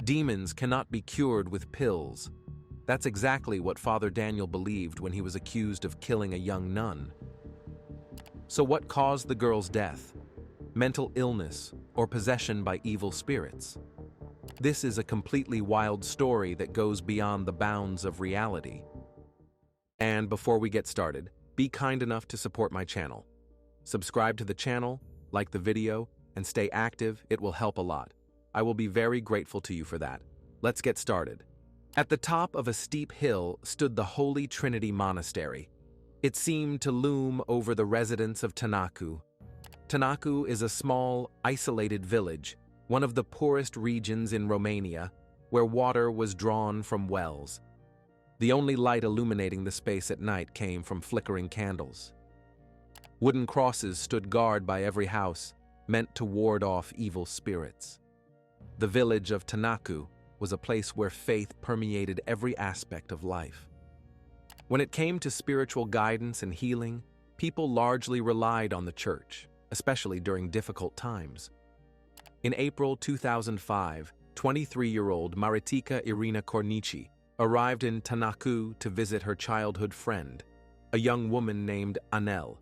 Demons cannot be cured with pills. That's exactly what Father Daniel believed when he was accused of killing a young nun. So what caused the girl's death? Mental illness or possession by evil spirits? This is a completely wild story that goes beyond the bounds of reality. And before we get started, be kind enough to support my channel. Subscribe to the channel, like the video, and stay active. It will help a lot. I will be very grateful to you for that. Let's get started. At the top of a steep hill stood the Holy Trinity Monastery. It seemed to loom over the residents of Tanaku. Tanaku is a small, isolated village, one of the poorest regions in Romania, where water was drawn from wells. The only light illuminating the space at night came from flickering candles. Wooden crosses stood guard by every house, meant to ward off evil spirits. The village of Tanaku was a place where faith permeated every aspect of life. When it came to spiritual guidance and healing, people largely relied on the church, especially during difficult times. In April 2005, 23-year-old Maricica Irina Corichi arrived in Tanaku to visit her childhood friend, a young woman named Anel.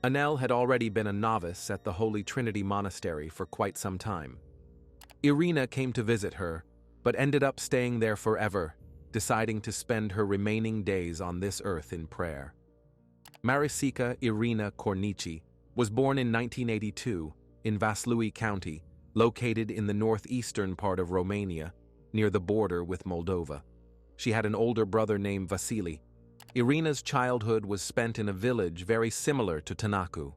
Anel had already been a novice at the Holy Trinity Monastery for quite some time. Irina came to visit her, but ended up staying there forever, deciding to spend her remaining days on this earth in prayer. Maricica Irina Corichi was born in 1982 in Vaslui County, located in the northeastern part of Romania, near the border with Moldova. She had an older brother named Vasily. Irina's childhood was spent in a village very similar to Tanaku.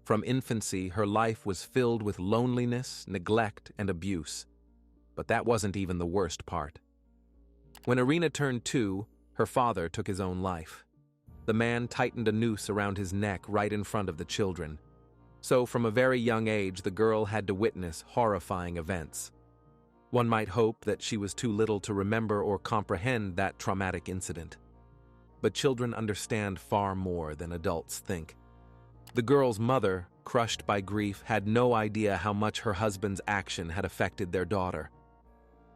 From infancy, her life was filled with loneliness, neglect, and abuse. But that wasn't even the worst part. When Irina turned 2, her father took his own life. The man tightened a noose around his neck right in front of the children. So from a very young age, the girl had to witness horrifying events. One might hope that she was too little to remember or comprehend that traumatic incident. But children understand far more than adults think. The girl's mother, crushed by grief, had no idea how much her husband's action had affected their daughter.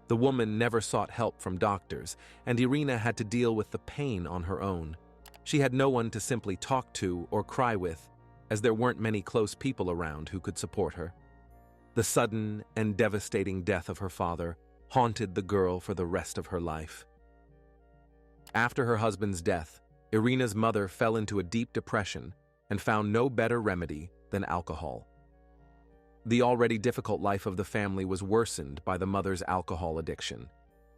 The woman never sought help from doctors, and Irina had to deal with the pain on her own. She had no one to simply talk to or cry with, as there weren't many close people around who could support her. The sudden and devastating death of her father haunted the girl for the rest of her life. After her husband's death, Irina's mother fell into a deep depression and found no better remedy than alcohol. The already difficult life of the family was worsened by the mother's alcohol addiction.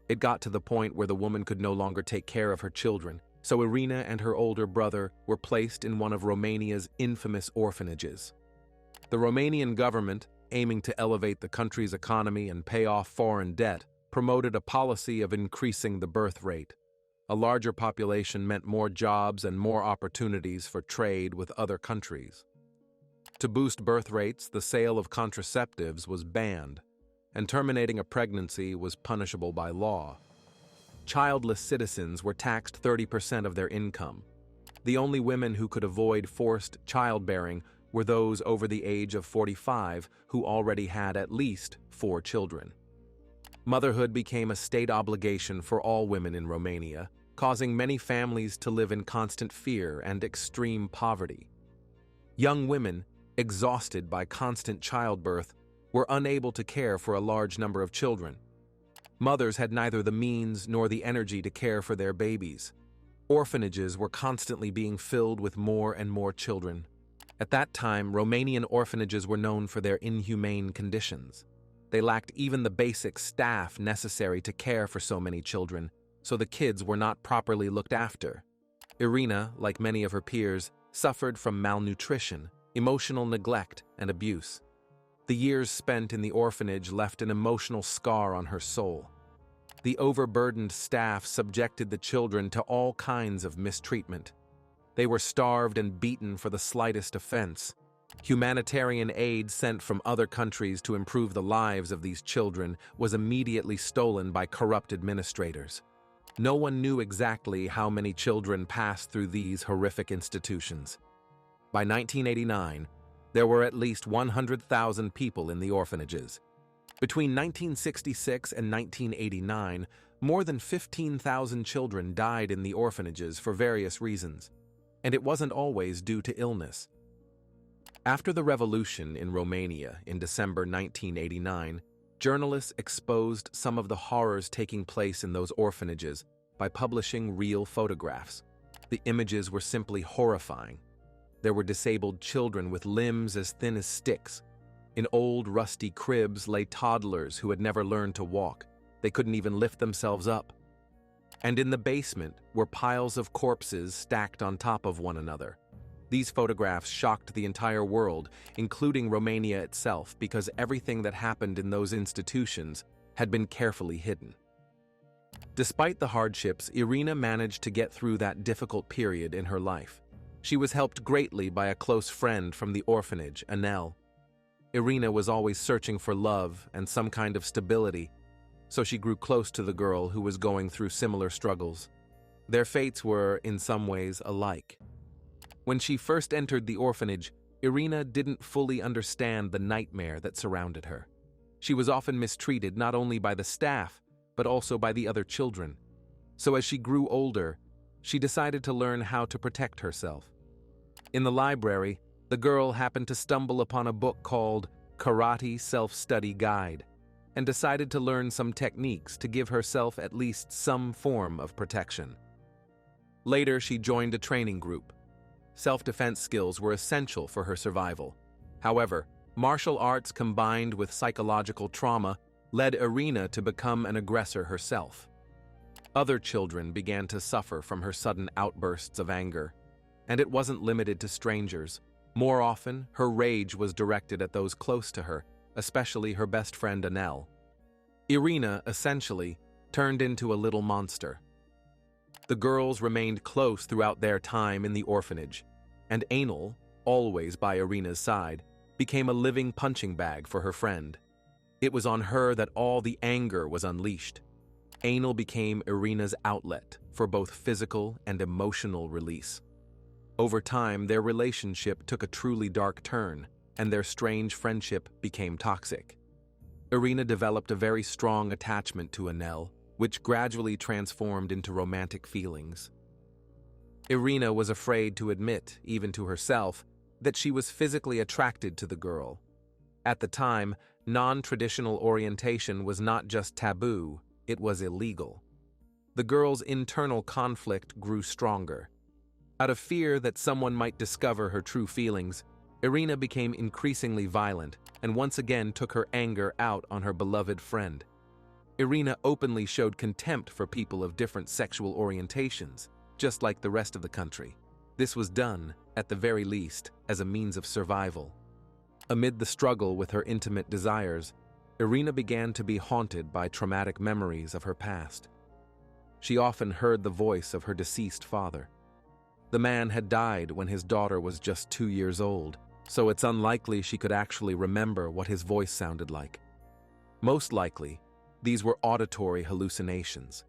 It got to the point where the woman could no longer take care of her children, so Irina and her older brother were placed in one of Romania's infamous orphanages. The Romanian government, aiming to elevate the country's economy and pay off foreign debt, promoted a policy of increasing the birth rate. A larger population meant more jobs and more opportunities for trade with other countries. To boost birth rates, the sale of contraceptives was banned, and terminating a pregnancy was punishable by law. Childless citizens were taxed 30% of their income. The only women who could avoid forced childbearing were those over the age of 45 who already had at least 4 children. Motherhood became a state obligation for all women in Romania, causing many families to live in constant fear and extreme poverty. Young women, exhausted by constant childbirth, were unable to care for a large number of children. Mothers had neither the means nor the energy to care for their babies. Orphanages were constantly being filled with more and more children. At that time, Romanian orphanages were known for their inhumane conditions. They lacked even the basic staff necessary to care for so many children, so the kids were not properly looked after. Irina, like many of her peers, suffered from malnutrition, emotional neglect, and abuse. The years spent in the orphanage left an emotional scar on her soul. The overburdened staff subjected the children to all kinds of mistreatment. They were starved and beaten for the slightest offense. Humanitarian aid sent from other countries to improve the lives of these children was immediately stolen by corrupt administrators. No one knew exactly how many children passed through these horrific institutions. By 1989, there were at least 100,000 people in the orphanages. Between 1966 and 1989, more than 15,000 children died in the orphanages for various reasons, and it wasn't always due to illness. After the revolution in Romania in December 1989, journalists exposed some of the horrors taking place in those orphanages by publishing real photographs. The images were simply horrifying. There were disabled children with limbs as thin as sticks. In old, rusty cribs lay toddlers who had never learned to walk. They couldn't even lift themselves up. And in the basement were piles of corpses stacked on top of one another. These photographs shocked the entire world, including Romania itself, because everything that happened in those institutions had been carefully hidden. Despite the hardships, Irina managed to get through that difficult period in her life. She was helped greatly by a close friend from the orphanage, Anel. Irina was always searching for love and some kind of stability, so she grew close to the girl who was going through similar struggles. Their fates were, in some ways, alike. When she first entered the orphanage, Irina didn't fully understand the nightmare that surrounded her. She was often mistreated not only by the staff, but also by the other children. So as she grew older, she decided to learn how to protect herself. In the library, the girl happened to stumble upon a book called Karate Self-Study Guide and decided to learn some techniques to give herself at least some form of protection. Later, she joined a training group. Self-defense skills were essential for her survival. However, martial arts combined with psychological trauma led Irina to become an aggressor herself. Other children began to suffer from her sudden outbursts of anger, and it wasn't limited to strangers. More often, her rage was directed at those close to her, especially her best friend Anel. Irina, essentially, turned into a little monster. The girls remained close throughout their time in the orphanage, and Anel, always by Irina's side, became a living punching bag for her friend. It was on her that all the anger was unleashed. Anel became Irina's outlet for both physical and emotional release. Over time, their relationship took a truly dark turn, and their strange friendship became toxic. Irina developed a very strong attachment to Anel, which gradually transformed into romantic feelings. Irina was afraid to admit, even to herself, that she was physically attracted to the girl. At the time, non-traditional orientation was not just taboo, it was illegal. The girl's internal conflict grew stronger. Out of fear that someone might discover her true feelings, Irina became increasingly violent and once again took her anger out on her beloved friend. Irina openly showed contempt for people of different sexual orientations, just like the rest of the country. This was done, at the very least, as a means of survival. Amid the struggle with her intimate desires, Irina began to be haunted by traumatic memories of her past. She often heard the voice of her deceased father. The man had died when his daughter was just 2 years old, so it's unlikely she could actually remember what his voice sounded like. Most likely, these were auditory hallucinations.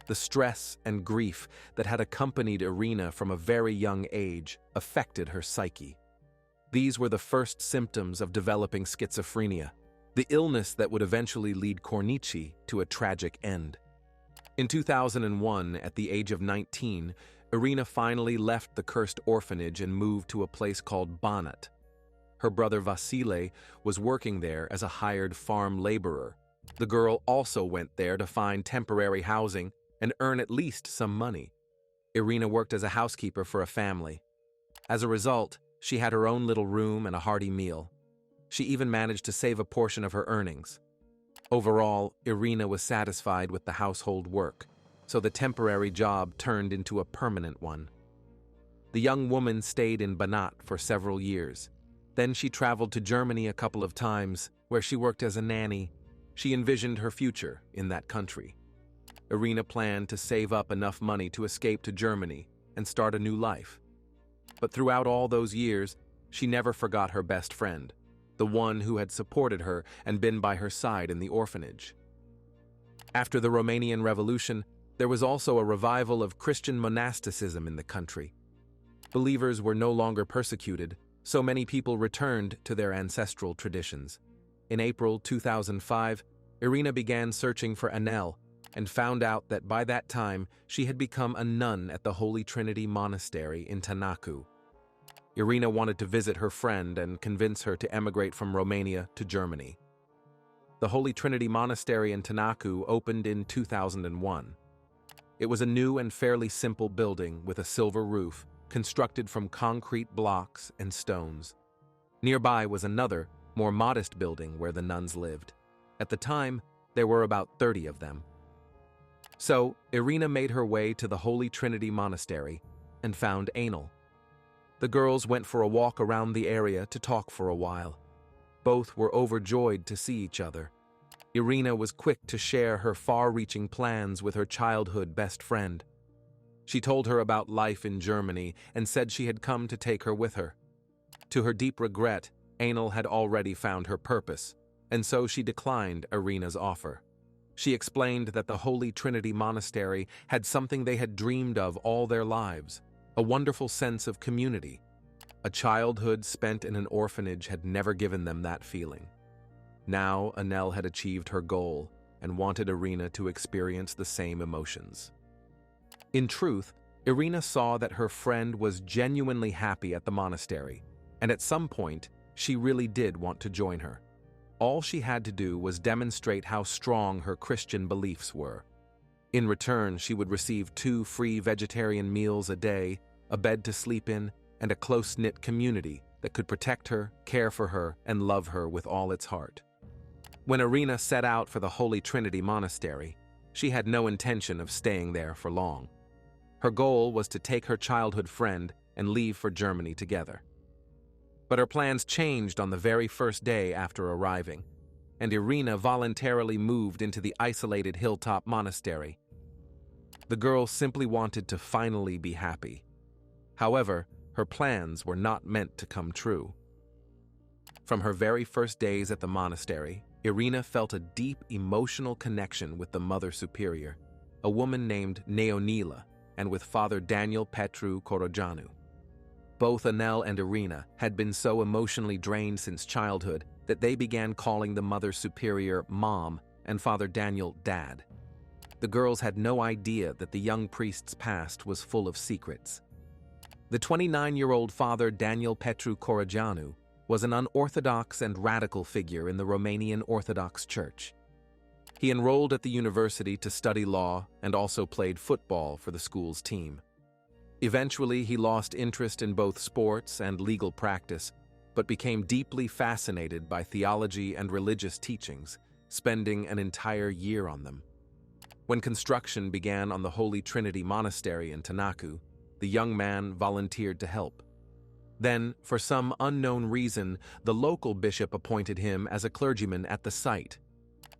The stress and grief that had accompanied Irina from a very young age affected her psyche. These were the first symptoms of developing schizophrenia, the illness that would eventually lead Corichi to a tragic end. In 2001, at the age of 19, Irina finally left the cursed orphanage and moved to a place called Banat. Her brother Vasile was working there as a hired farm laborer. The girl also went there to find temporary housing and earn at least some money. Irina worked as a housekeeper for a family. As a result, she had her own little room and a hearty meal. She even managed to save a portion of her earnings. Overall, Irina was satisfied with the household work, so the temporary job turned into a permanent one. The young woman stayed in Banat for several years. Then she traveled to Germany a couple of times, where she worked as a nanny. She envisioned her future in that country. Irina planned to save up enough money to escape to Germany and start a new life. But throughout all those years, she never forgot her best friend, the one who had supported her and been by her side in the orphanage. After the Romanian Revolution, there was also a revival of Christian monasticism in the country. Believers were no longer persecuted, so many people returned to their ancestral traditions. In April 2005, Irina began searching for Anel and found out that by that time she had become a nun at the Holy Trinity Monastery in Tanaku. Irina wanted to visit her friend and convince her to emigrate from Romania to Germany. The Holy Trinity Monastery in Tanaku opened in 2001. It was a new and fairly simple building with a silver roof, constructed from concrete blocks and stones. Nearby was another, more modest building where the nuns lived. At the time, there were about 30 of them. So, Irina made her way to the Holy Trinity Monastery and found Anel. The girls went for a walk around the area to talk for a while. Both were overjoyed to see each other. Irina was quick to share her far-reaching plans with her childhood best friend. She told her about life in Germany and said she had come to take her with her. To her deep regret, Anel had already found her purpose, and so she declined Irina's offer. She explained that the Holy Trinity Monastery had something they had dreamed of all their lives, a wonderful sense of community. A childhood spent in an orphanage had never given them that feeling. Now Anel had achieved her goal and wanted Irina to experience the same emotions. In truth, Irina saw that her friend was genuinely happy at the monastery, and at some point, she really did want to join her. All she had to do was demonstrate how strong her Christian beliefs were. In return, she would receive 2 free vegetarian meals a day, a bed to sleep in, and a close-knit community that could protect her, care for her, and love her with all its heart. When Irina set out for the Holy Trinity Monastery, she had no intention of staying there for long. Her goal was to take her childhood friend and leave for Germany together. But her plans changed on the very first day after arriving, and Irina voluntarily moved into the isolated hilltop monastery. The girl simply wanted to finally be happy. However, her plans were not meant to come true. From her very first days at the monastery, Irina felt a deep emotional connection with the Mother Superior, a woman named Neonila, and with Father Daniel Petru Corojanu. Both Anel and Irina had been so emotionally drained since childhood that they began calling the Mother Superior Mom and Father Daniel Dad. The girls had no idea that the young priest's past was full of secrets. The 29-year-old Father Daniel Petru Corojanu was an unorthodox and radical figure in the Romanian Orthodox Church. He enrolled at the university to study law and also played football for the school's team. Eventually, he lost interest in both sports and legal practice, but became deeply fascinated by theology and religious teachings, spending an entire year on them. When construction began on the Holy Trinity Monastery in Tanaku, the young man volunteered to help. Then, for some unknown reason, the local bishop appointed him as a clergyman at the site.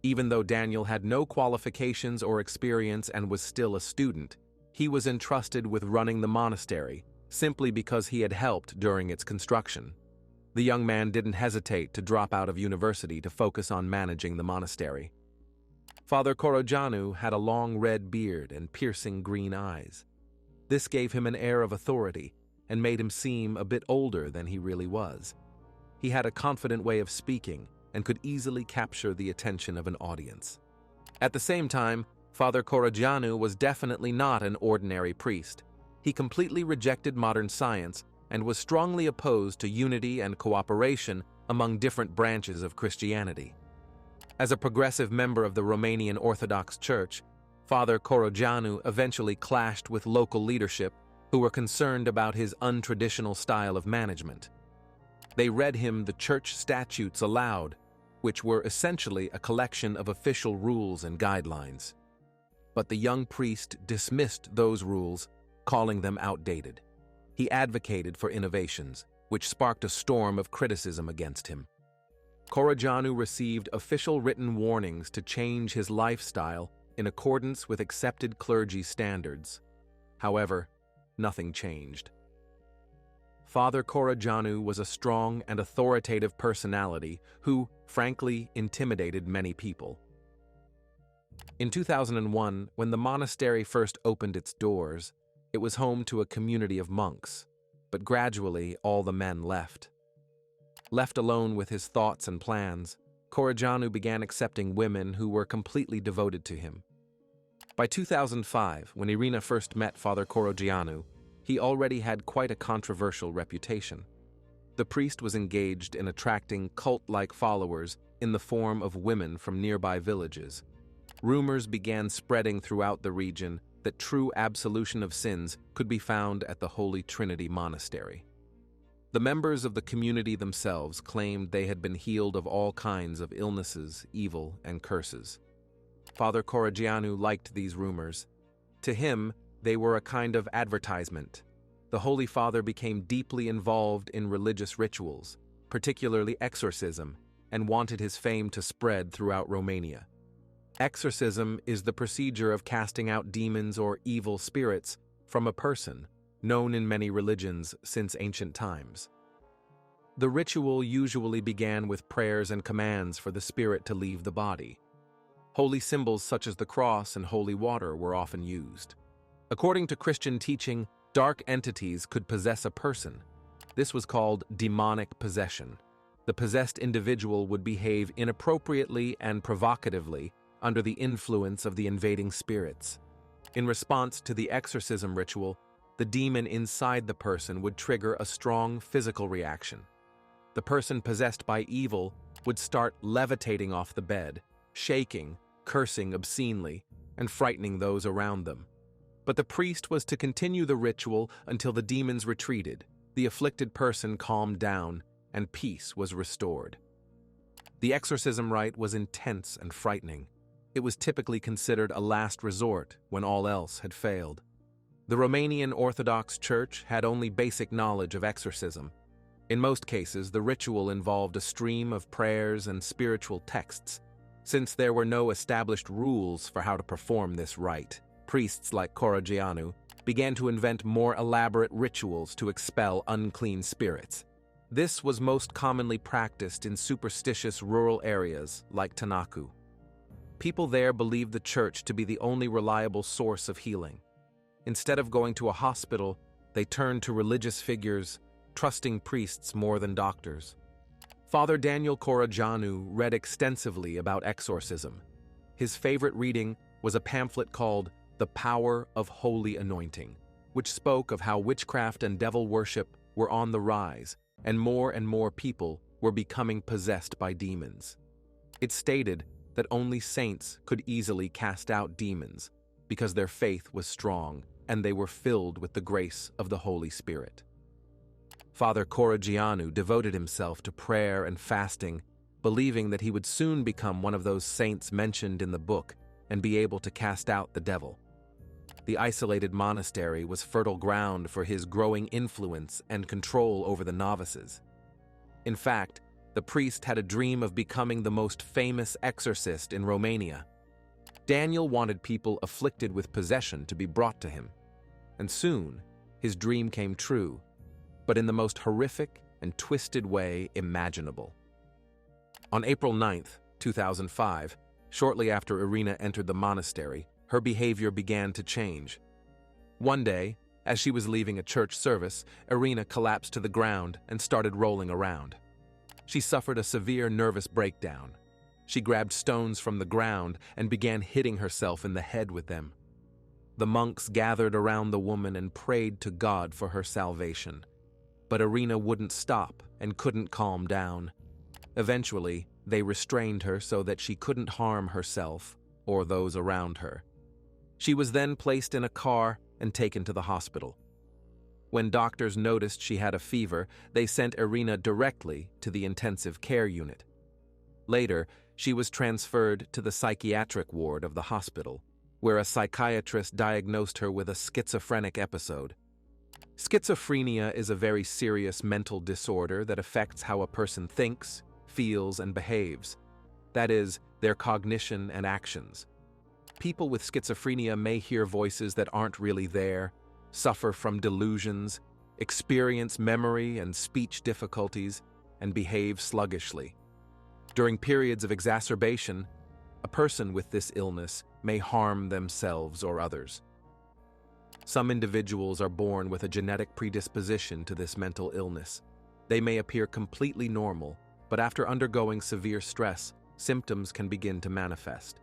Even though Daniel had no qualifications or experience and was still a student, he was entrusted with running the monastery, simply because he had helped during its construction. The young man didn't hesitate to drop out of university to focus on managing the monastery. Father Corojanu had a long red beard and piercing green eyes. This gave him an air of authority and made him seem a bit older than he really was. He had a confident way of speaking and could easily capture the attention of an audience. At the same time, Father Corojanu was definitely not an ordinary priest. He completely rejected modern science and was strongly opposed to unity and cooperation among different branches of Christianity. As a progressive member of the Romanian Orthodox Church, Father Corojanu eventually clashed with local leadership who were concerned about his untraditional style of management. They read him the church statutes aloud, which were essentially a collection of official rules and guidelines. But the young priest dismissed those rules, calling them outdated. He advocated for innovations, which sparked a storm of criticism against him. Corojanu received official written warnings to change his lifestyle in accordance with accepted clergy standards. However, nothing changed. Father Corojanu was a strong and authoritative personality who, frankly, intimidated many people. In 2001, when the monastery first opened its doors, it was home to a community of monks, but gradually all the men left. Left alone with his thoughts and plans, Corichi began accepting women who were completely devoted to him. By 2005, when Irina first met Father Corichi, he already had quite a controversial reputation. The priest was engaged in attracting cult-like followers in the form of women from nearby villages. Rumors began spreading throughout the region that true absolution of sins could be found at the Holy Trinity Monastery. The members of the community themselves claimed they had been healed of all kinds of illnesses, evil, and curses. Father Corichi liked these rumors. To him, they were a kind of advertisement. The Holy Father became deeply involved in religious rituals, particularly exorcism, and wanted his fame to spread throughout Romania. Exorcism is the procedure of casting out demons or evil spirits from a person, known in many religions since ancient times. The ritual usually began with prayers and commands for the spirit to leave the body. Holy symbols such as the cross and holy water were often used. According to Christian teaching, dark entities could possess a person. This was called demonic possession. The possessed individual would behave inappropriately and provocatively under the influence of the invading spirits. In response to the exorcism ritual, the demon inside the person would trigger a strong physical reaction. The person possessed by evil would start levitating off the bed, shaking, cursing obscenely, and frightening those around them. But the priest was to continue the ritual until the demons retreated, the afflicted person calmed down, and peace was restored. The exorcism rite was intense and frightening. It was typically considered a last resort when all else had failed. The Romanian Orthodox Church had only basic knowledge of exorcism. In most cases, the ritual involved a stream of prayers and spiritual texts. Since there were no established rules for how to perform this rite, priests like Corichi began to invent more elaborate rituals to expel unclean spirits. This was most commonly practiced in superstitious rural areas like Tanaku. People there believed the church to be the only reliable source of healing. Instead of going to a hospital, they turned to religious figures, trusting priests more than doctors. Father Daniel Corichi read extensively about exorcism. His favorite reading was a pamphlet called The Power of Holy Anointing, which spoke of how witchcraft and devil worship were on the rise, and more people were becoming possessed by demons. It stated that only saints could easily cast out demons because their faith was strong and they were filled with the grace of the Holy Spirit. Father Corichi devoted himself to prayer and fasting, believing that he would soon become one of those saints mentioned in the book and be able to cast out the devil. The isolated monastery was fertile ground for his growing influence and control over the novices. In fact, the priest had a dream of becoming the most famous exorcist in Romania. Daniel wanted people afflicted with possession to be brought to him, and soon his dream came true, but in the most horrific and twisted way imaginable. On April 9, 2005, shortly after Irina entered the monastery, her behavior began to change. One day, as she was leaving a church service, Irina collapsed to the ground and started rolling around. She suffered a severe nervous breakdown. She grabbed stones from the ground and began hitting herself in the head with them. The monks gathered around the woman and prayed to God for her salvation. But Irina wouldn't stop and couldn't calm down. Eventually, they restrained her so that she couldn't harm herself or those around her. She was then placed in a car and taken to the hospital. When doctors noticed she had a fever, they sent Irina directly to the intensive care unit. Later, she was transferred to the psychiatric ward of the hospital, where a psychiatrist diagnosed her with a schizophrenic episode. Schizophrenia is a very serious mental disorder that affects how a person thinks, feels, and behaves. That is, their cognition and actions. People with schizophrenia may hear voices that aren't really there, suffer from delusions, experience memory and speech difficulties, and behave sluggishly. During periods of exacerbation, a person with this illness may harm themselves or others. Some individuals are born with a genetic predisposition to this mental illness. They may appear completely normal, but after undergoing severe stress, symptoms can begin to manifest.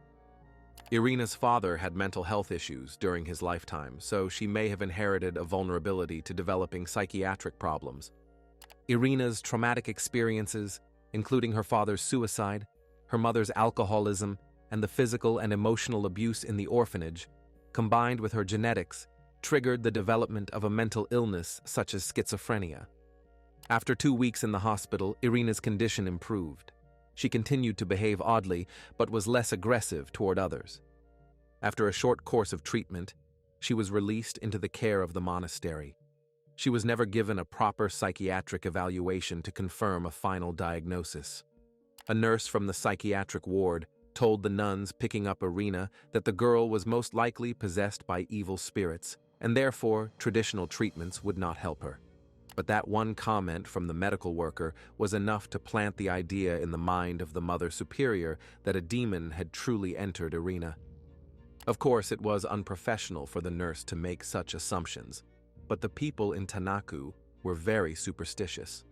Irina's father had mental health issues during his lifetime, so she may have inherited a vulnerability to developing psychiatric problems. Irina's traumatic experiences, including her father's suicide, her mother's alcoholism, and the physical and emotional abuse in the orphanage, combined with her genetics, triggered the development of a mental illness such as schizophrenia. After 2 weeks in the hospital, Irina's condition improved. She continued to behave oddly, but was less aggressive toward others. After a short course of treatment, she was released into the care of the monastery. She was never given a proper psychiatric evaluation to confirm a final diagnosis. A nurse from the psychiatric ward told the nuns picking up Irina that the girl was most likely possessed by evil spirits, and therefore traditional treatments would not help her. But that one comment from the medical worker was enough to plant the idea in the mind of the Mother Superior that a demon had truly entered Irina. Of course, it was unprofessional for the nurse to make such assumptions, but the people in Tanaku were very superstitious.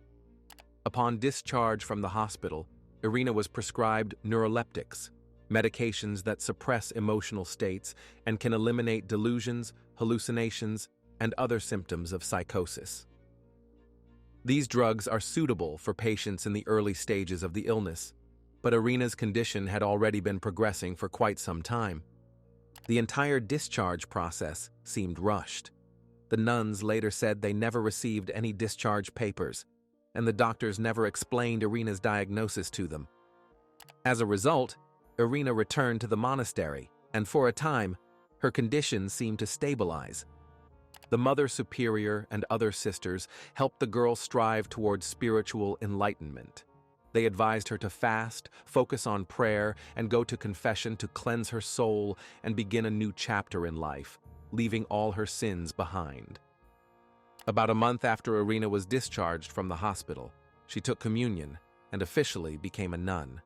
Upon discharge from the hospital, Irina was prescribed neuroleptics, medications that suppress emotional states and can eliminate delusions, hallucinations, and other symptoms of psychosis. These drugs are suitable for patients in the early stages of the illness, but Irina's condition had already been progressing for quite some time. The entire discharge process seemed rushed. The nuns later said they never received any discharge papers, and the doctors never explained Irina's diagnosis to them. As a result, Irina returned to the monastery, and for a time, her condition seemed to stabilize. The Mother Superior and other sisters helped the girl strive towards spiritual enlightenment. They advised her to fast, focus on prayer, and go to confession to cleanse her soul and begin a new chapter in life, leaving all her sins behind. About a month after Irina was discharged from the hospital, she took communion and officially became a nun.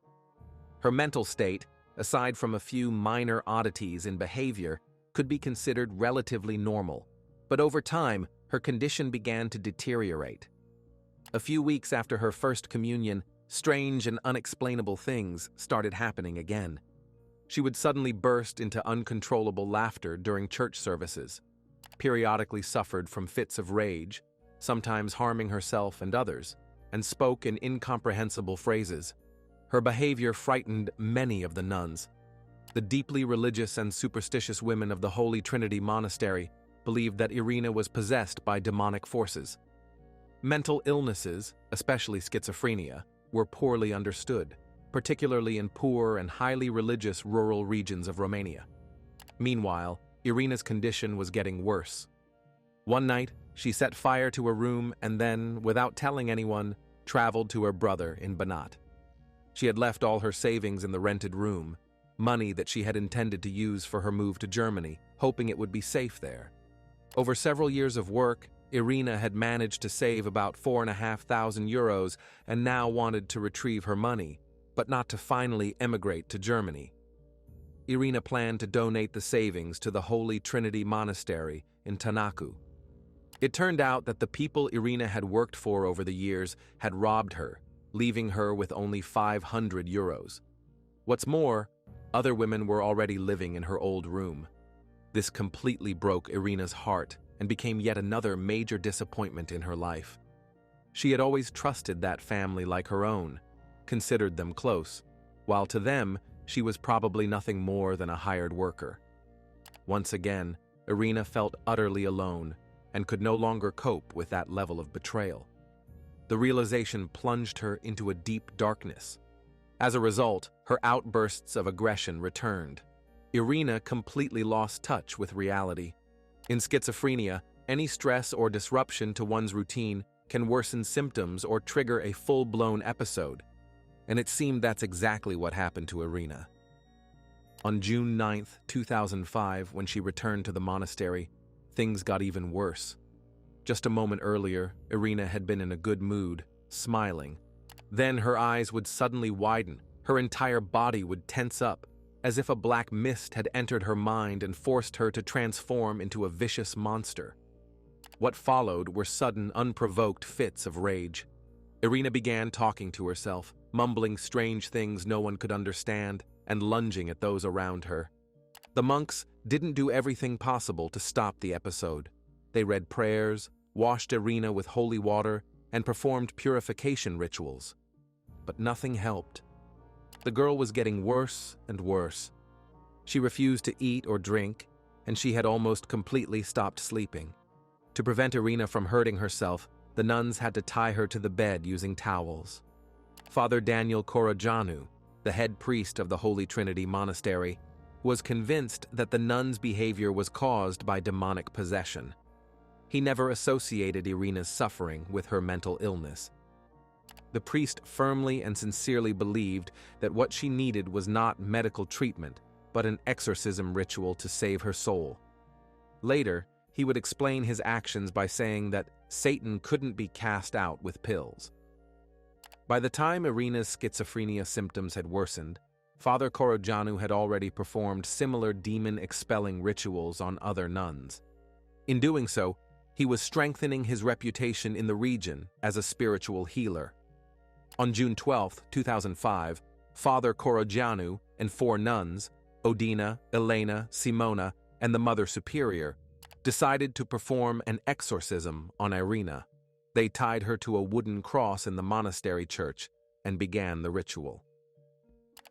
Her mental state, aside from a few minor oddities in behavior, could be considered relatively normal, but over time, her condition began to deteriorate. A few weeks after her first communion, strange and unexplainable things started happening again. She would suddenly burst into uncontrollable laughter during church services, periodically suffered from fits of rage, sometimes harming herself and others, and spoke in incomprehensible phrases. Her behavior frightened many of the nuns. The deeply religious and superstitious women of the Holy Trinity Monastery believed that Irina was possessed by demonic forces. Mental illnesses, especially schizophrenia, were poorly understood, particularly in poor and highly religious rural regions of Romania. Meanwhile, Irina's condition was getting worse. One night, she set fire to her room and then, without telling anyone, traveled to her brother in Banat. She had left all her savings in the rented room, money that she had intended to use for her move to Germany, hoping it would be safe there. Over several years of work, Irina had managed to save about 4,500 euros and now wanted to retrieve her money, but not to finally emigrate to Germany. Irina planned to donate the savings to the Holy Trinity Monastery in Tanaku. It turned out that the people Irina had worked for over the years had robbed her, leaving her with only 500 euros. What's more, other women were already living in her old room. This completely broke Irina's heart and became yet another major disappointment in her life. She had always trusted that family like her own, considered them close, while to them, she was probably nothing more than a hired worker. Once again, Irina felt utterly alone and could no longer cope with that level of betrayal. The realization plunged her into a deep darkness. As a result, her outbursts of aggression returned. Irina completely lost touch with reality. In schizophrenia, any stress or disruption to one's routine can worsen symptoms or trigger a full-blown episode, and it seemed that's exactly what happened to Irina. On June 9, 2005, when she returned to the monastery, things got even worse. Just a moment earlier, Irina had been in a good mood, smiling. Then her eyes would suddenly widen, her entire body would tense up, as if a black mist had entered her mind and forced her to transform into a vicious monster. What followed were sudden, unprovoked fits of rage. Irina began talking to herself, mumbling strange things no one could understand, and lunging at those around her. The monks didn't do everything possible to stop the episode. They read prayers, washed Irina with holy water, and performed purification rituals. But nothing helped. The girl was getting worse and worse. She refused to eat or drink, and she had almost completely stopped sleeping. To prevent Irina from hurting herself, the nuns had to tie her to the bed using towels. Father Daniel Corichi, the head priest of the Holy Trinity Monastery, was convinced that the nuns' behavior was caused by demonic possession. He never associated Irina's suffering with her mental illness. The priest firmly and sincerely believed that what she needed was not medical treatment, but an exorcism ritual to save her soul. Later, he would explain his actions by saying that Satan couldn't be cast out with pills. By the time Irina's schizophrenia symptoms had worsened, Father Corichi had already performed similar demon-expelling rituals on other nuns. In doing so, he was strengthening his reputation in the region as a spiritual healer. On June 12, 2005, Father Corichi and 4 nuns, Odina, Elena, Simona, and the Mother Superior, decided to perform an exorcism on Irina. They tied her to a wooden cross in the monastery church and began the ritual.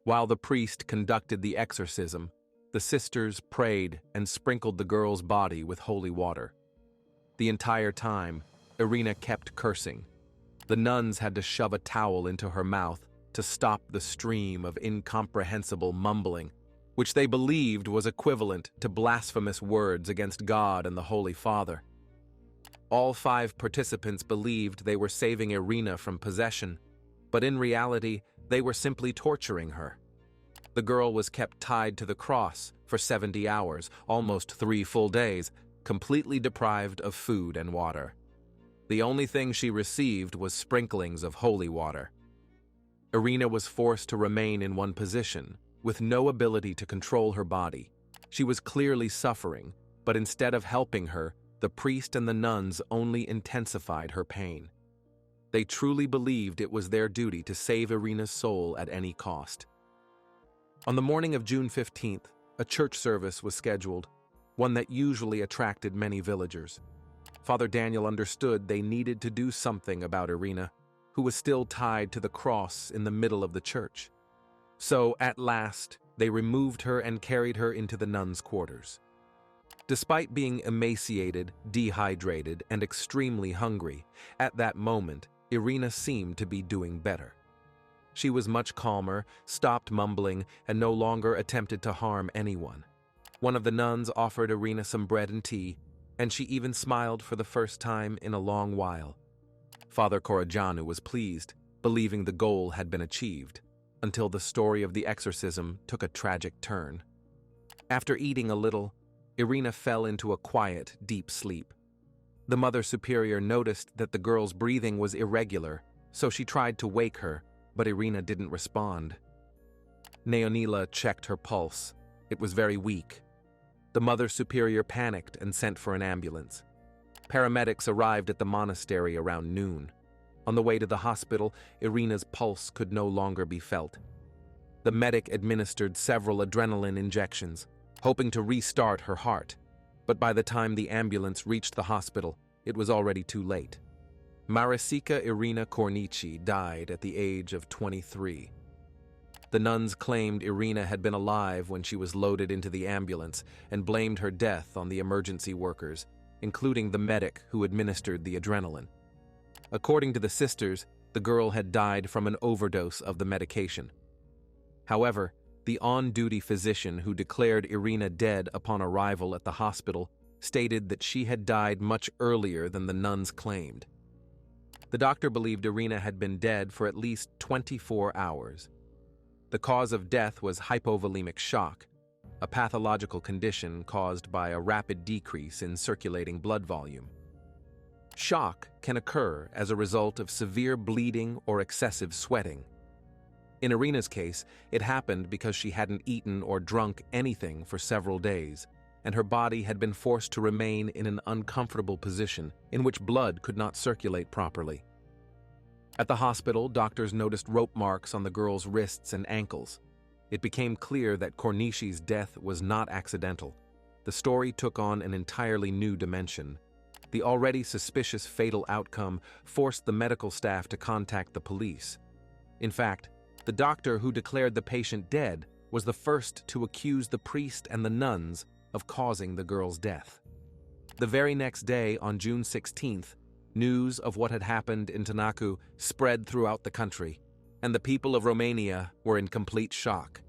While the priest conducted the exorcism, the sisters prayed and sprinkled the girl's body with holy water. The entire time, Irina kept cursing. The nuns had to shove a towel into her mouth to stop the stream of incomprehensible mumbling, which they believed was equivalent to blasphemous words against God and the Holy Father. All 5 participants believed they were saving Irina from possession, but in reality, they were simply torturing her. The girl was kept tied to the cross for 70 hours, almost 3 full days, completely deprived of food and water. The only thing she received was sprinklings of holy water. Irina was forced to remain in one position, with no ability to control her body. She was clearly suffering, but instead of helping her, the priest and the nuns only intensified her pain. They truly believed it was their duty to save Irina's soul at any cost. On the morning of June 15th, a church service was scheduled, one that usually attracted many villagers. Father Daniel understood they needed to do something about Irina, who was still tied to the cross in the middle of the church. So, at last, they removed her and carried her into the nuns' quarters. Despite being emaciated, dehydrated, and extremely hungry, at that moment, Irina seemed to be doing better. She was much calmer, stopped mumbling, and no longer attempted to harm anyone. One of the nuns offered Irina some bread and tea, and she even smiled for the first time in a long while. Father Corichi was pleased, believing the goal had been achieved, until the story of the exorcism took a tragic turn. After eating a little, Irina fell into a quiet, deep sleep. The Mother Superior noticed that the girl's breathing was irregular, so she tried to wake her, but Irina didn't respond. Neonila checked her pulse. It was very weak. The Mother Superior panicked and sent for an ambulance. Paramedics arrived at the monastery around noon. On the way to the hospital, Irina's pulse could no longer be felt. The medic administered several adrenaline injections, hoping to restart her heart, but by the time the ambulance reached the hospital, it was already too late. Maricica Irina Corichi died at the age of 23. The nuns claimed Irina had been alive when she was loaded into the ambulance and blamed her death on the emergency workers, including the medic who administered the adrenaline. According to the sisters, the girl had died from an overdose of the medication. However, the on-duty physician who declared Irina dead upon arrival at the hospital stated that she had died much earlier than the nuns claimed. The doctor believed Irina had been dead for at least 24 hours. The cause of death was hypovolemic shock, a pathological condition caused by a rapid decrease in circulating blood volume. Shock can occur as a result of severe bleeding or excessive sweating. In Irina's case, it happened because she hadn't eaten or drunk anything for several days, and her body had been forced to remain in an uncomfortable position in which blood could not circulate properly. At the hospital, doctors noticed rope marks on the girl's wrists and ankles. It became clear that Corichi's death was not accidental. The story took on an entirely new dimension. The already suspicious fatal outcome forced the medical staff to contact the police. In fact, the doctor who declared the patient dead was the first to accuse the priest and the nuns of causing the girl's death. The very next day, on June 16th, news of what had happened in Tanaku spread throughout the country, and the people of Romania were in complete shock.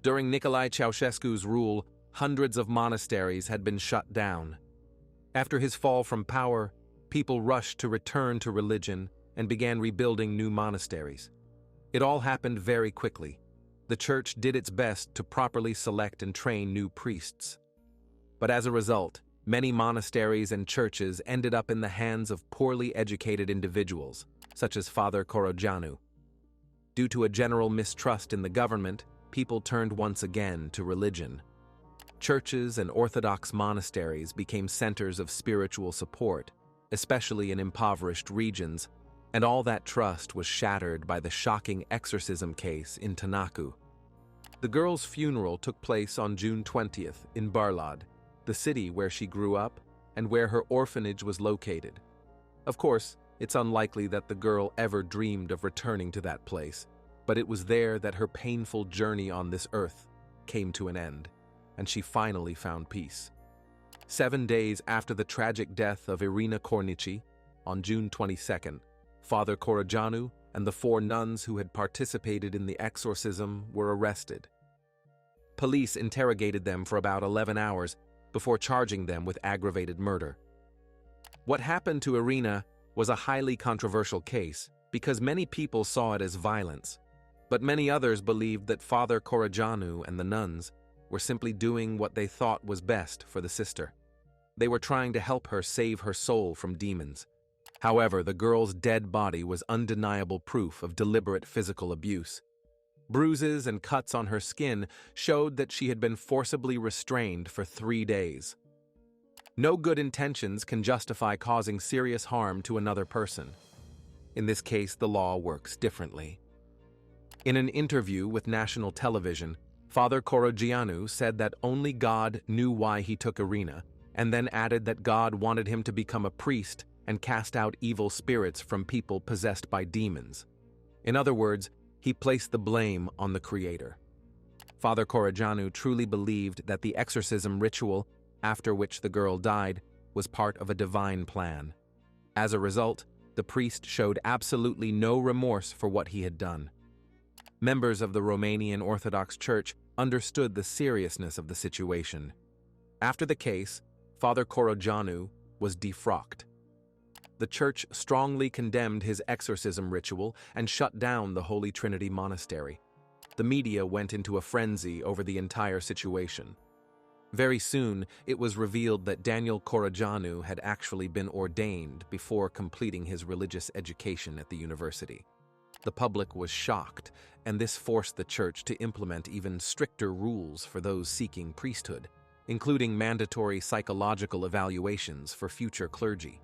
During Nicolae Ceausescu's rule, hundreds of monasteries had been shut down. After his fall from power, people rushed to return to religion and began rebuilding new monasteries. It all happened very quickly. The church did its best to properly select and train new priests. But as a result, many monasteries and churches ended up in the hands of poorly educated individuals, such as Father Corici. Due to a general mistrust in the government, people turned once again to religion. Churches and Orthodox monasteries became centers of spiritual support, especially in impoverished regions, and all that trust was shattered by the shocking exorcism case in Tanaku. The girl's funeral took place on June 20th in Barlad, the city where she grew up and where her orphanage was located. Of course, it's unlikely that the girl ever dreamed of returning to that place, but it was there that her painful journey on this earth came to an end, and she finally found peace. 7 days after the tragic death of Irina Corichi, on June 22nd, Father Corici and the 4 nuns who had participated in the exorcism were arrested. Police interrogated them for about 11 hours before charging them with aggravated murder. What happened to Irina was a highly controversial case because many people saw it as violence, but many others believed that Father Corici and the nuns were simply doing what they thought was best for the sister. They were trying to help her save her soul from demons. However, the girl's dead body was undeniable proof of deliberate physical abuse. Bruises and cuts on her skin showed that she had been forcibly restrained for 3 days. No good intentions can justify causing serious harm to another person. In this case, the law works differently. In an interview with national television, Father Corici said that only God knew why he took Irina, and then added that God wanted him to become a priest and cast out evil spirits from people possessed by demons. In other words, he placed the blame on the Creator. Father Corici truly believed that the exorcism ritual, after which the girl died, was part of a divine plan. As a result, the priest showed absolutely no remorse for what he had done. Members of the Romanian Orthodox Church understood the seriousness of the situation. After the case, Father Corici was defrocked. The church strongly condemned his exorcism ritual and shut down the Holy Trinity Monastery. The media went into a frenzy over the entire situation. Very soon, it was revealed that Daniel Corici had actually been ordained before completing his religious education at the university. The public was shocked, and this forced the church to implement even stricter rules for those seeking priesthood, including mandatory psychological evaluations for future clergy.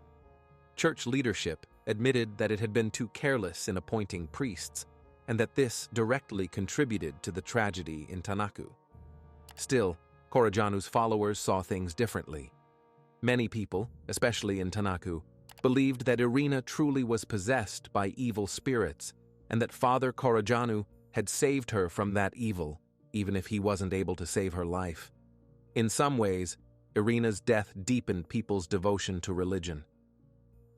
Church leadership admitted that it had been too careless in appointing priests, and that this directly contributed to the tragedy in Tanaku. Still, Corici's followers saw things differently. Many people, especially in Tanaku, believed that Irina truly was possessed by evil spirits, and that Father Corici had saved her from that evil, even if he wasn't able to save her life. In some ways, Irina's death deepened people's devotion to religion.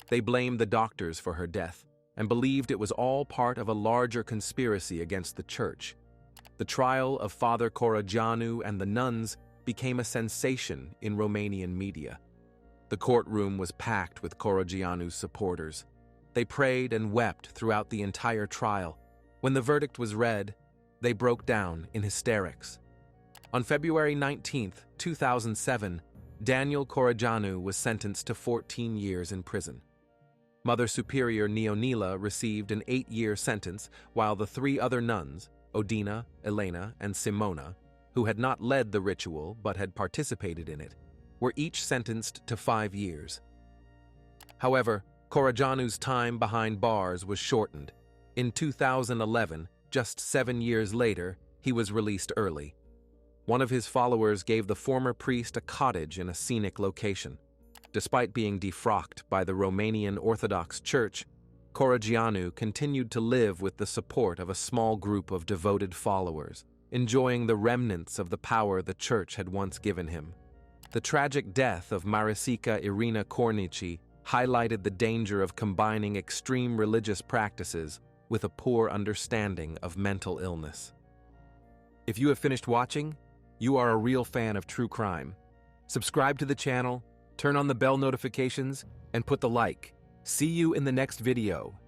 They blamed the doctors for her death and believed it was all part of a larger conspiracy against the church. The trial of Father Corici and the nuns became a sensation in Romanian media. The courtroom was packed with Corici's supporters. They prayed and wept throughout the entire trial. When the verdict was read, they broke down in hysterics. On February 19, 2007, Daniel Corici was sentenced to 14 years in prison. Mother Superior Neonila received an 8-year sentence, while the 3 other nuns, Odina, Elena, and Simona, who had not led the ritual but had participated in it, were each sentenced to 5 years. However, Corijanu's time behind bars was shortened. In 2011, just 7 years later, he was released early. One of his followers gave the former priest a cottage in a scenic location. Despite being defrocked by the Romanian Orthodox Church, Corigianu continued to live with the support of a small group of devoted followers, enjoying the remnants of the power the Church had once given him. The tragic death of Maricica Irina Corichi highlighted the danger of combining extreme religious practices with a poor understanding of mental illness. If you have finished watching, you are a real fan of true crime. Subscribe to the channel, turn on the bell notifications, and put the like. See you in the next video.